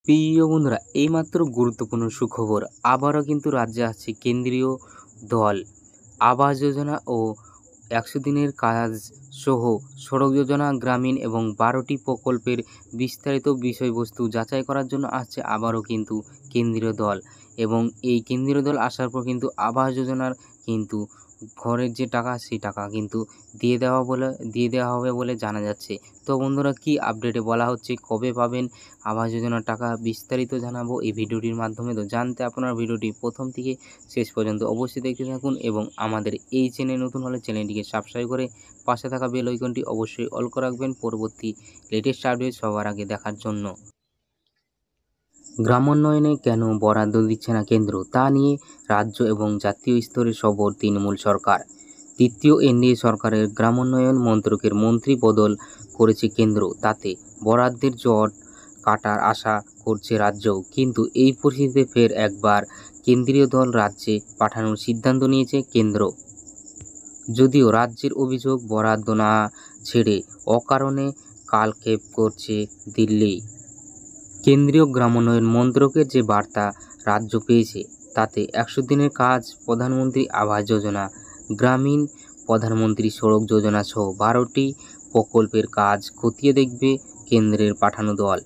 প্রিয় বন্ধুরা, এইমাত্র গুরুত্বপূর্ণ সুখবর। আবারও কিন্তু রাজ্যে আসছে কেন্দ্রীয় দল। আবাস যোজনা ও ১০০ দিনের কাজ সহ সড়ক যোজনা, গ্রামীণ এবং ১২টি প্রকল্পের বিস্তারিত বিষয়বস্তু যাচাই করার জন্য আসছে আবারও কিন্তু কেন্দ্রীয় দল। এবং এই কেন্দ্রীয় দল আসার পর কিন্তু আবাস যোজনার কিন্তু ঘরের যে টাকা, সেই টাকা কিন্তু দিয়ে দেওয়া হবে বলে জানা যাচ্ছে। তো বন্ধুরা, কি আপডেটে বলা হচ্ছে, কবে পাবেন আবাস যোজনার টাকা, বিস্তারিত জানাবো এই ভিডিওটির মাধ্যমে। তো জানতে আপনার ভিডিওটি প্রথম থেকে শেষ পর্যন্ত অবশ্যই দেখতে থাকুন এবং আমাদের এই চ্যানেল নতুন হলে চ্যানেলটিকে সাবস্ক্রাইব করে পাশে থাকা বেল আইকনটি অবশ্যই অল করে রাখবেন পরবর্তী লেটেস্ট আপডেট সবার আগে দেখার জন্য। গ্রামোন্নয়নে কেন বরাদ্দ দিচ্ছে না কেন্দ্র, তা নিয়ে রাজ্য এবং জাতীয় স্তরে সরব তৃণমূল সরকার। তৃতীয় এনডিএ সরকারের গ্রামোন্নয়ন মন্ত্রকের মন্ত্রী বদল করেছে কেন্দ্র, তাতে বরাদ্দের জট কাটার আশা করছে রাজ্যও। কিন্তু এই পরিস্থিতিতে ফের একবার কেন্দ্রীয় দল রাজ্যে পাঠানোর সিদ্ধান্ত নিয়েছে কেন্দ্র। যদিও রাজ্যের অভিযোগ, বরাদ্দ না ছেড়ে অকারণে কালক্ষেপ করছে দিল্লি। কেন্দ্রীয় গ্রামোন্নয়ন মন্ত্রকের যে বার্তা রাজ্য পেয়েছে, তাতে ১০০ দিনের কাজ, প্রধানমন্ত্রী আবাস যোজনা, গ্রামীণ প্রধানমন্ত্রী সড়ক যোজনা সহ ১২টি প্রকল্পের কাজ খতিয়ে দেখবে কেন্দ্রের পাঠানো দল।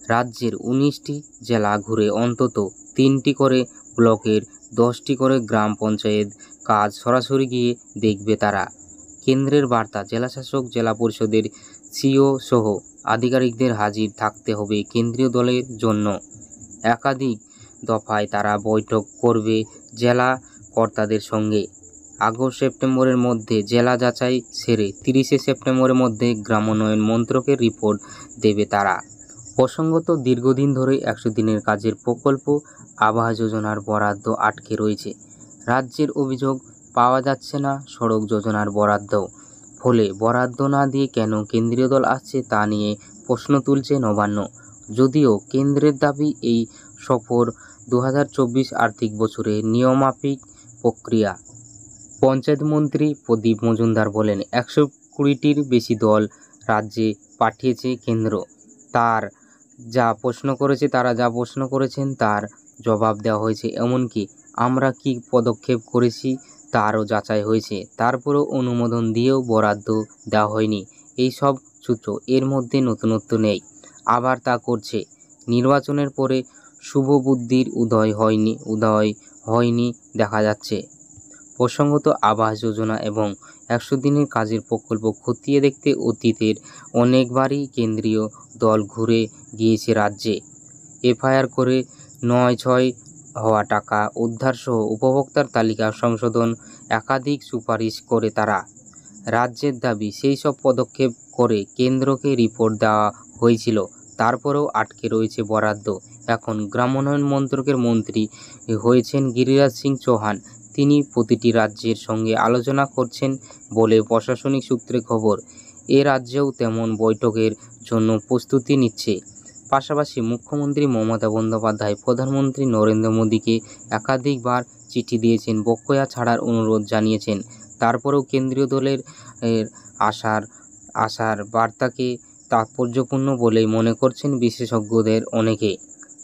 রাজ্যের ১৯টি জেলা ঘুরে অন্তত ৩টি করে ব্লকের ১০টি করে গ্রাম পঞ্চায়েত কাজ সরাসরি গিয়ে দেখবে তারা। কেন্দ্রের বার্তা, জেলাশাসক, জেলা পরিষদের সিইও সহ আধিকারিকদের হাজির থাকতে হবে কেন্দ্রীয় দলের জন্য। একাধিক দফায় তারা বৈঠক করবে জেলা কর্তাদের সঙ্গে। আগস্ট-সেপ্টেম্বরের মধ্যে জেলা যাচাই সেরে ৩০শে সেপ্টেম্বরের মধ্যে গ্রামোন্নয়ন মন্ত্রকের রিপোর্ট দেবে তারা। প্রসঙ্গত, দীর্ঘদিন ধরে ১০০ দিনের কাজের প্রকল্প আবাস যোজনার বরাদ্দ আটকে রয়েছে। রাজ্যের অভিযোগ, পাওয়া যাচ্ছে না সড়ক যোজনার বরাদ্দ। ফলে বরাদ্দ না দিয়ে কেন কেন্দ্রীয় দল আসছে, তা নিয়ে প্রশ্ন তুলছে নবান্ন। যদিও কেন্দ্রের দাবি, এই সফর ২০২৪ আর্থিক বছরের নিয়মমাফিক প্রক্রিয়া। পঞ্চায়েত মন্ত্রী প্রদীপ মজুমদার বলেন, ১২০টির বেশি দল রাজ্যে পাঠিয়েছে কেন্দ্র। তারা যা প্রশ্ন করেছেন তার জবাব দেওয়া হয়েছে। এমনকি আমরা কী পদক্ষেপ করেছি তারও যাচাই হয়েছে। তারপরও অনুমোদন দিয়েও বরাদ্দ দেওয়া হয়নি। এই সব সূত্র, এর মধ্যে নতুনত্ব নেই। আবার তা করছে। নির্বাচনের পরে শুভবুদ্ধির উদয় হয়নি দেখা যাচ্ছে। প্রসঙ্গত, আবাস যোজনা এবং ১০০ দিনের কাজের প্রকল্প খতিয়ে দেখতে অতীতের অনেকবারই কেন্দ্রীয় দল ঘুরে গিয়েছে রাজ্যে। এফআইআর করে নয়-ছয় হওয়া টাকা উদ্ধারসহ উপভোক্তার তালিকা সংশোধন, একাধিক সুপারিশ করে তারা। রাজ্যের দাবি, সেই সব পদক্ষেপ করে কেন্দ্রকে রিপোর্ট দেওয়া হয়েছিল, তারপরেও আটকে রয়েছে বরাদ্দ। এখন গ্রামোন্নয়ন মন্ত্রকের মন্ত্রী হয়েছেন গিরিরাজ সিং চৌহান। তিনি প্রতিটি রাজ্যের সঙ্গে আলোচনা করছেন বলে প্রশাসনিক সূত্রে খবর। এ রাজ্যেও তেমন বৈঠকের জন্য প্রস্তুতি নিচ্ছে। পাশাপাশি মুখ্যমন্ত্রী মমতা বন্দ্যোপাধ্যায় প্রধানমন্ত্রী নরেন্দ্র মোদীকে একাধিকবার চিঠি দিয়েছেন, বকেয়া ছাড়ার অনুরোধ জানিয়েছেন। তারপরেও কেন্দ্রীয় দলের আসার বার্তাকে তাৎপর্যপূর্ণ বলেই মনে করছেন বিশেষজ্ঞদের অনেকে।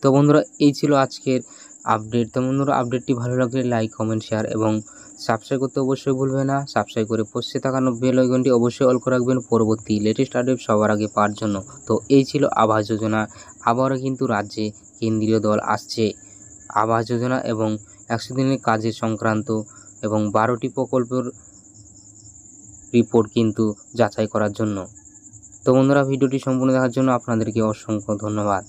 তো বন্ধুরা, এই ছিল আজকের আপডেট। তো বন্ধুরা, আপডেটটি ভালো লাগলে লাইক, কমেন্ট, শেয়ার এবং সাবস্ক্রাইব করতে অবশ্যই ভুলবেন না। সাবস্ক্রাইব করে পাশে থাকা বেল আইকনটি অবশ্যই অল করে রাখবেন পরবর্তী লেটেস্ট আপডেট সবার আগে পাওয়ার জন্য। তো এই ছিল আবাস যোজনা। আবারও কিন্তু রাজ্যে কেন্দ্রীয় দল আসছে আবাস যোজনা এবং ১০০ দিনের কাজের সংক্রান্ত এবং ১২টি প্রকল্পের রিপোর্ট কিন্তু যাচাই করার জন্য। তো বন্ধুরা, ভিডিওটি সম্পূর্ণ দেখার জন্য আপনাদেরকে অসংখ্য ধন্যবাদ।